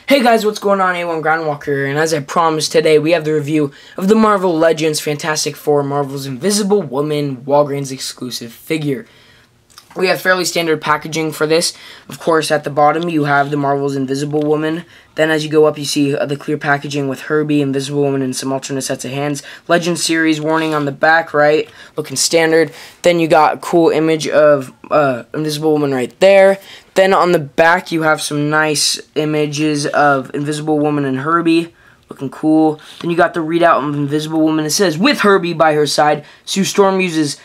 Hey guys, what's going on? A1 Groundwalker here, and as I promised today, we have the review of the Marvel Legends Fantastic Four Marvel's Invisible Woman Walgreens exclusive figure. We have fairly standard packaging for this. Of course, at the bottom you have the Marvel's Invisible Woman. Then as you go up, you see the clear packaging with Herbie, Invisible Woman, and some alternate sets of hands. Legend series warning on the back, right? Looking standard. Then you got a cool image of Invisible Woman right there. Then on the back, you have some nice images of Invisible Woman and Herbie. Looking cool. Then you got the readout of Invisible Woman. It says, with Herbie by her side, Sue Storm uses...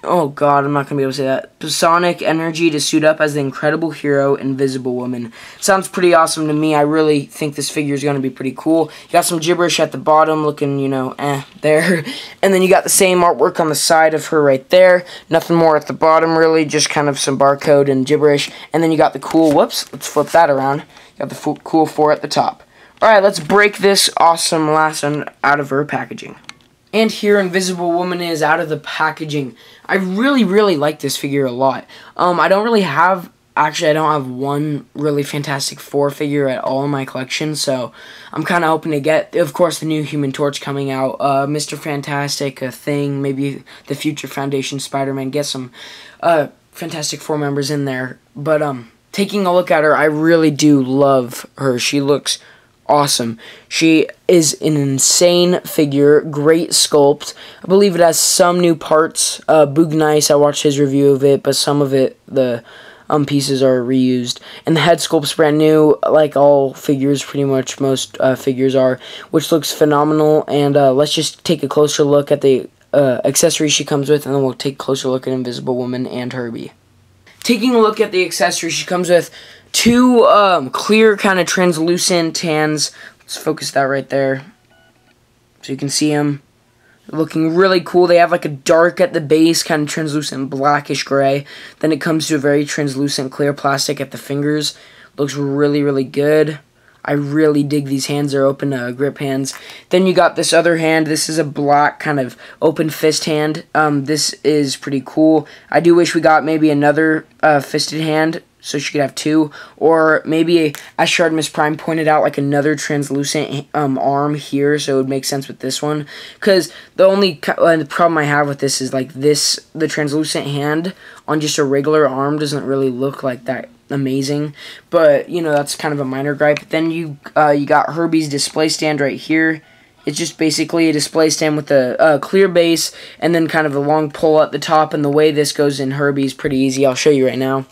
oh god, I'm not going to be able to say that. Sonic energy to suit up as the incredible hero, Invisible Woman. Sounds pretty awesome to me. I really think this figure is going to be pretty cool. You got some gibberish at the bottom looking, there. And then you got the same artwork on the side of her right there. Nothing more at the bottom, really. Just kind of some barcode and gibberish. And then you got the cool, whoops, let's flip that around. You got the cool 4 at the top. Alright, let's break this awesome last one out of her packaging. And here Invisible Woman is out of the packaging. I really like this figure a lot. I don't have one really Fantastic Four figure at all in my collection, so I'm kind of hoping to get, of course, the new Human Torch coming out, Mr. Fantastic, a Thing, maybe the future Foundation Spider-Man, get some Fantastic Four members in there. But taking a look at her, I really do love her. She looks awesome. She is an insane figure, great sculpt. I believe it has some new parts. Boog Nice, I watched his review of it, but some of it, the pieces are reused. And the head sculpt's brand new, like all figures, pretty much most figures are, which looks phenomenal. And let's just take a closer look at the accessories she comes with, and then we'll take a closer look at Invisible Woman and Herbie. Taking a look at the accessories, she comes with 2 clear kind of translucent hands. Let's focus that right there so you can see them. They're looking really cool. They have like a dark at the base, kind of translucent blackish gray. Then it comes to a very translucent clear plastic at the fingers. Looks really good. I really dig these hands. They're open grip hands. Then you got this other hand. This is a black kind of open fist hand. This is pretty cool. I do wish we got maybe another fisted hand, so she could have 2, or maybe, as Shardmus Prime pointed out, like another translucent arm here, so it would make sense with this one. Because the only the problem I have with this is like this, the translucent hand on just a regular arm doesn't really look like that amazing. But that's kind of a minor gripe. Then you got Herbie's display stand right here. It's just basically a display stand with a clear base and then kind of a long pole at the top. And the way this goes in Herbie's pretty easy. I'll show you right now.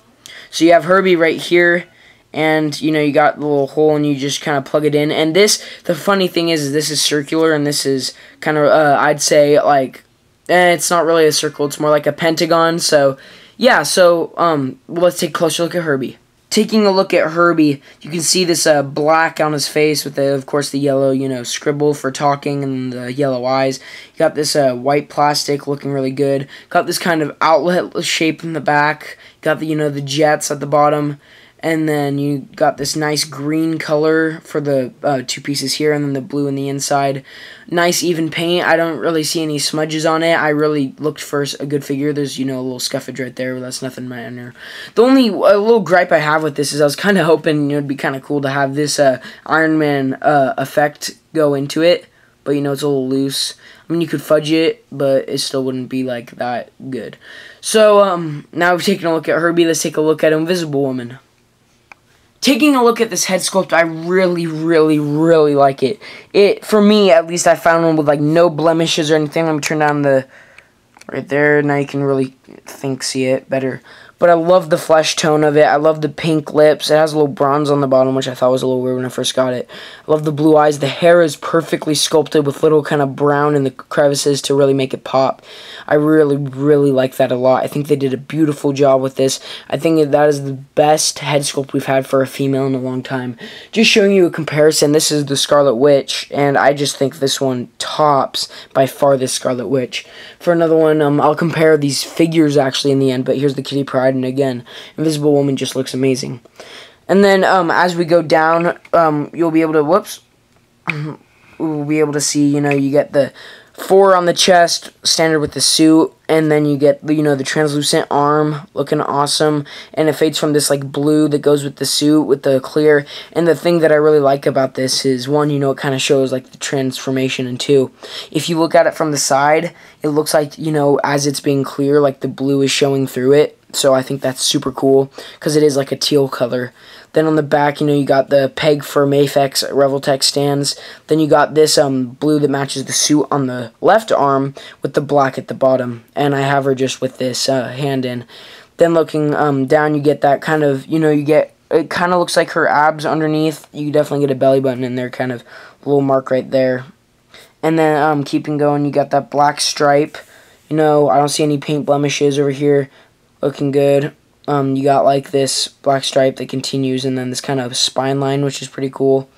So you have Herbie right here, and you got the little hole, and you just kind of plug it in. And this, the funny thing is this is circular, and this is kind of, I'd say, like, it's not really a circle, it's more like a pentagon. So, yeah, so, let's take a closer look at Herbie. Taking a look at Herbie, you can see this black on his face with, of course, the yellow, scribble for talking and the yellow eyes. You got this white plastic looking really good. Got this kind of outlet shape in the back. Got the, the jets at the bottom. And then you got this nice green color for the 2 pieces here, and then the blue in the inside. Nice even paint. I don't really see any smudges on it. I really looked for a good figure. There's, a little scuffage right there, but that's nothing minor. The only little gripe I have with this is I was kind of hoping it'd be kind of cool to have this Iron Man effect go into it. But, it's a little loose. I mean, you could fudge it, but it still wouldn't be, like, that good. So, now we've taken a look at Herbie. Let's take a look at Invisible Woman. Taking a look at this head sculpt, I really like it. For me, at least, I found one with, like, no blemishes or anything. Let me turn down the... right there. Now you can really see it better. But I love the flesh tone of it. I love the pink lips. It has a little bronze on the bottom, which I thought was a little weird when I first got it. I love the blue eyes. The hair is perfectly sculpted with little kind of brown in the crevices to really make it pop. I really like that a lot. I think they did a beautiful job with this. I think that is the best head sculpt we've had for a female in a long time. Just showing you a comparison, this is the Scarlet Witch, and I just think this one tops by far this Scarlet Witch. For another one, I'll compare these figures actually in the end, but here's the Kitty Pryde, and again, Invisible Woman just looks amazing. And then as we go down, you'll be able to, we'll be able to see, you get the 4 on the chest, standard with the suit, and then you get, the translucent arm looking awesome, and it fades from this like blue that goes with the suit with the clear. And the thing that I really like about this is, one, it kind of shows like the transformation, and two, if you look at it from the side, it looks like, as it's being clear, like the blue is showing through it. So I think that's super cool because it is like a teal color. Then on the back, you got the peg for Mafex Revoltech stands. Then you got this blue that matches the suit on the left arm with the black at the bottom. And I have her just with this hand in. Then looking down, you get that kind of, it kind of looks like her abs underneath. You definitely get a belly button in there, kind of little mark right there. And then keeping going, you got that black stripe. I don't see any paint blemishes over here. Looking good. You got like this black stripe that continues, and then this kind of spine line, which is pretty cool.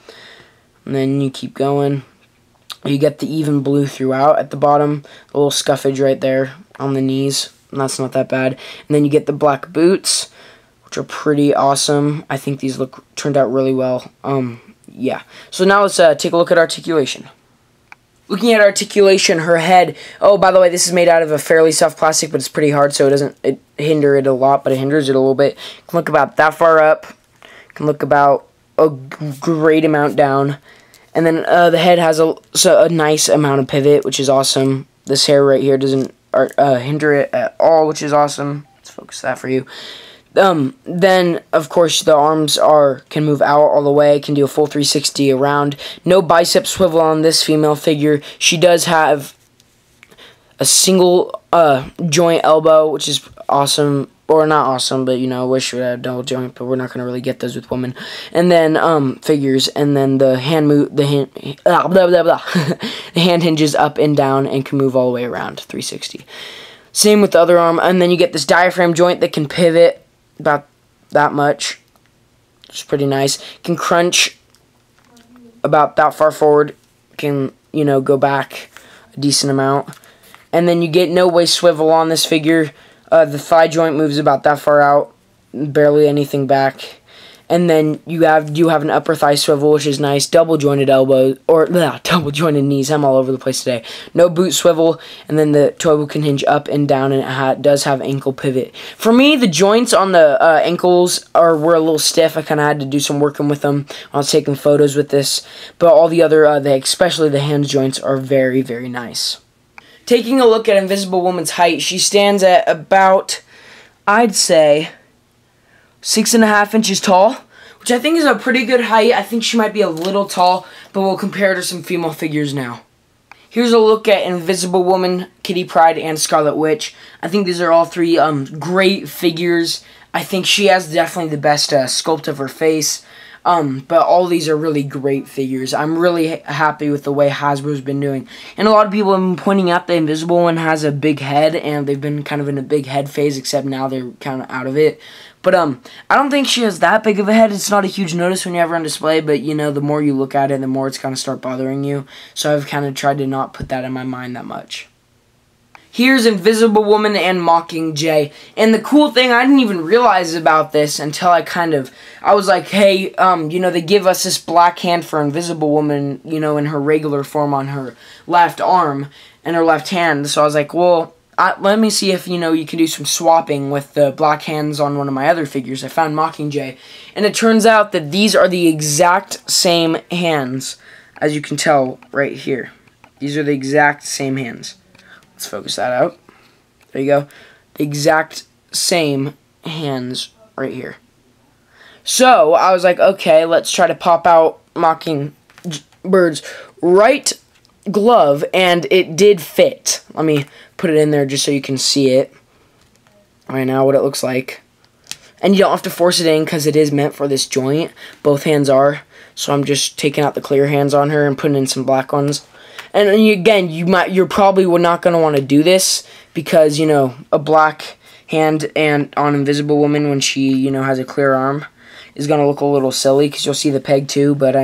And then you keep going. You get the even blue throughout at the bottom, a little scuffage right there on the knees, and that's not that bad. And then you get the black boots, which are pretty awesome. I think these turned out really well. Yeah. So now let's take a look at articulation. Looking at articulation, her head, oh, by the way, this is made out of a fairly soft plastic, but it's pretty hard, so it doesn't hinder it a lot, but it hinders it a little bit. You can look about that far up. You can look about a great amount down. And then the head has a nice amount of pivot, which is awesome. This hair right here doesn't hinder it at all, which is awesome. Let's focus that for you. Then, of course, the arms can move out all the way, can do a full 360 around. No bicep swivel on this female figure. She does have a single joint elbow, which is awesome. Or not awesome, but, I wish we had a double joint, but we're not going to really get those with women. And then, figures, and then the hand the hand hinges up and down and can move all the way around, 360. Same with the other arm, and then you get this diaphragm joint that can pivot about that much. It's pretty nice. Can crunch about that far forward. Can, go back a decent amount. And then you get no waist swivel on this figure. The thigh joint moves about that far out. Barely anything back. And then you have an upper thigh swivel, which is nice. Double jointed elbows, or double jointed knees. I'm all over the place today. No boot swivel, and then the toe can hinge up and down, and it does have ankle pivot. For me, the joints on the ankles were a little stiff. I kind of had to do some working with them. I was taking photos with this, but all the other, especially the hand joints, are very, very nice. Taking a look at Invisible Woman's height, she stands at about, I'd say, 6.5 inches tall, which I think is a pretty good height. I think she might be a little tall, but we'll compare her to some female figures now. Here's a look at Invisible Woman, Kitty Pryde, and Scarlet Witch. I think these are all three great figures. I think she has definitely the best sculpt of her face. But all these are really great figures. I'm really happy with the way Hasbro's been doing. And a lot of people have been pointing out the Invisible One has a big head, and they've been kind of in a big head phase, except now they're kind of out of it. But I don't think she has that big of a head. It's not a huge notice when you have her on display, but, the more you look at it, the more it's going to start bothering you. So I've kind of tried to not put that in my mind that much. Here's Invisible Woman and Mockingjay. And the cool thing, I didn't even realize about this until I was like, hey, they give us this black hand for Invisible Woman, in her regular form on her left arm and her left hand. So I was like, well, let me see if, you can do some swapping with the black hands on one of my other figures. I found Mockingjay. And it turns out that these are the exact same hands, as you can tell right here. These are the exact same hands. Let's focus that out. There you go. The exact same hands right here. So, I was like, okay, let's try to pop out Mockingbird's right glove, and it did fit. Let me put it in there just so you can see it right now, what it looks like. And you don't have to force it in because it is meant for this joint. Both hands are. So I'm just taking out the clear hands on her and putting in some black ones. And again, you're probably not going to want to do this because, a black hand and on Invisible Woman when she, has a clear arm is going to look a little silly because you'll see the peg too. But,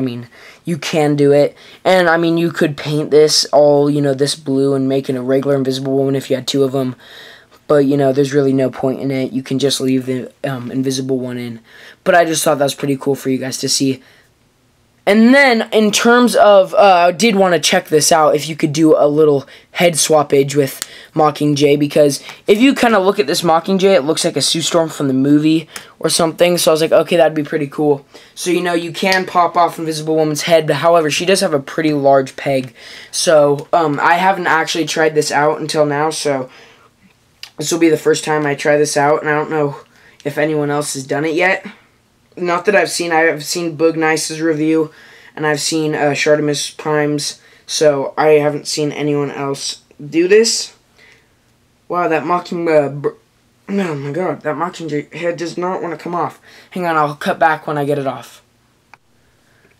you can do it. And, you could paint this all, this blue and make it a regular Invisible Woman if you had two of them. But, there's really no point in it. You can just leave the Invisible one in. But I just thought that was pretty cool for you guys to see. And then, in terms of, I did want to check this out, if you could do a little head swappage with Mockingjay, because if you kind of look at this Mockingjay, it looks like a Sue Storm from the movie or something, so I was like, okay, that'd be pretty cool. So, you know, you can pop off Invisible Woman's head, but however, she does have a pretty large peg, so, I haven't actually tried this out until now, so this will be the first time I try this out, and I don't know if anyone else has done it yet. Not that I've seen. I have seen Boog Nice's review, and I've seen Shartimus Prime's, so I haven't seen anyone else do this. Wow, that oh my god, that Mockingjay head does not want to come off. Hang on, I'll cut back when I get it off.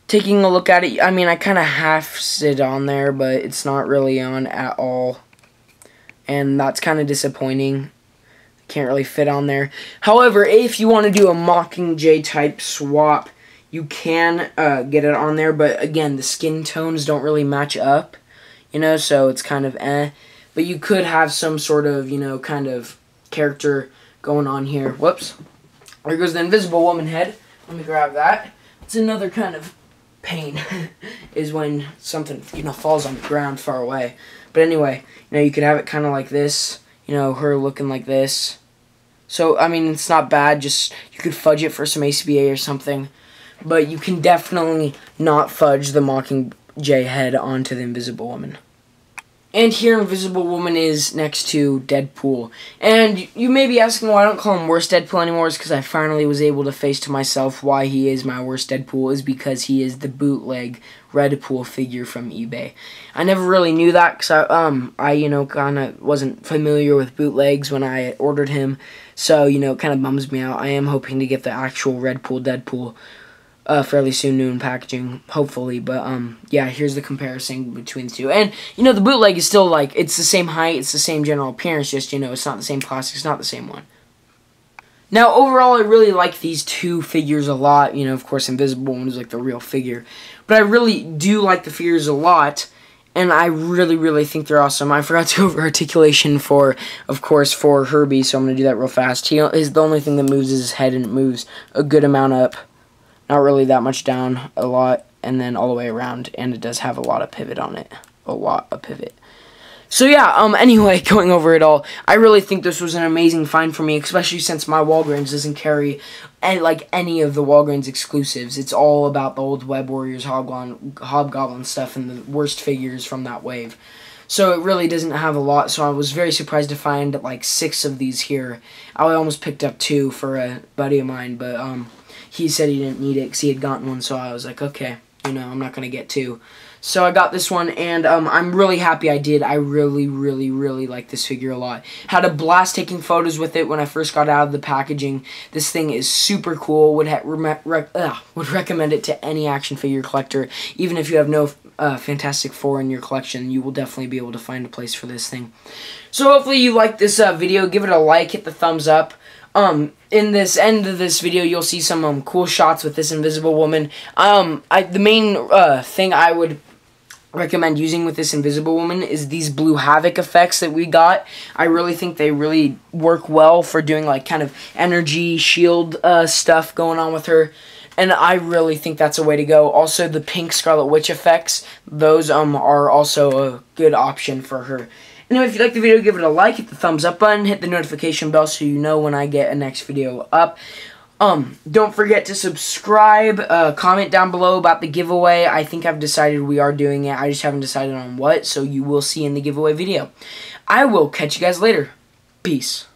Taking a look at it, I mean, I kind of half sit on there, but it's not really on at all, and that's kind of disappointing. Can't really fit on there. However, if you want to do a Mockingjay type swap, you can get it on there, but again, the skin tones don't really match up, you know, so it's kind of but you could have some sort of, you know, kind of character going on here. Whoops. There goes the Invisible Woman head. Let me grab that. It's another kind of pain is when something, you know, falls on the ground far away. But anyway, you know, you could have it kind of like this, you know, her looking like this. So, I mean, it's not bad, just, you could fudge it for some ACBA or something, but you can definitely not fudge the Mockingjay head onto the Invisible Woman. And here Invisible Woman is next to Deadpool. And you may be asking why I don't call him Worst Deadpool anymore. It's because I finally was able to face to myself why he is my Worst Deadpool. Is because he is the bootleg Redpool figure from eBay. I never really knew that because I you know, kind of wasn't familiar with bootlegs when I ordered him. So, you know, it kind of bums me out. I am hoping to get the actual Redpool Deadpool fairly soon, new in packaging, hopefully, but yeah, here's the comparison between the two, and, you know, the bootleg is still, like, it's the same height, it's the same general appearance, just, you know, it's not the same plastic, it's not the same one. Now, overall, I really like these two figures a lot, you know, of course, Invisible Woman is, like, the real figure, but I really do like the figures a lot, and I really, really think they're awesome. I forgot to go over articulation for, of course, for Herbie, so I'm going to do that real fast. He is the only thing that moves is his head, and it moves a good amount up. Not really that much down, a lot, and then all the way around, and it does have a lot of pivot on it. A lot of pivot. So yeah, anyway, going over it all, I really think this was an amazing find for me, especially since my Walgreens doesn't carry any of the Walgreens exclusives. It's all about the old Web Warriors, Hobgoblin stuff, and the worst figures from that wave. So it really doesn't have a lot, so I was very surprised to find, like, 6 of these here. I almost picked up 2 for a buddy of mine, but, he said he didn't need it because he had gotten one, so I was like, okay, you know, I'm not going to get 2. So I got this one, and I'm really happy I did. I really, really, really like this figure a lot. Had a blast taking photos with it when I first got out of the packaging. This thing is super cool. Would recommend it to any action figure collector. Even if you have no Fantastic Four in your collection, you will definitely be able to find a place for this thing. So hopefully you liked this video. Give it a like, hit the thumbs up. In this end of this video, you'll see some cool shots with this Invisible Woman. The main thing I would recommend using with this Invisible Woman is these blue Havoc effects that we got. I really think they really work well for doing, like, kind of energy shield stuff going on with her. And I really think that's a way to go. Also, the pink Scarlet Witch effects, those are also a good option for her. Anyway, if you like the video, give it a like, hit the thumbs up button, hit the notification bell so you know when I get a next video up. Don't forget to subscribe, comment down below about the giveaway. I think I've decided we are doing it. I just haven't decided on what, so you will see in the giveaway video. I will catch you guys later. Peace.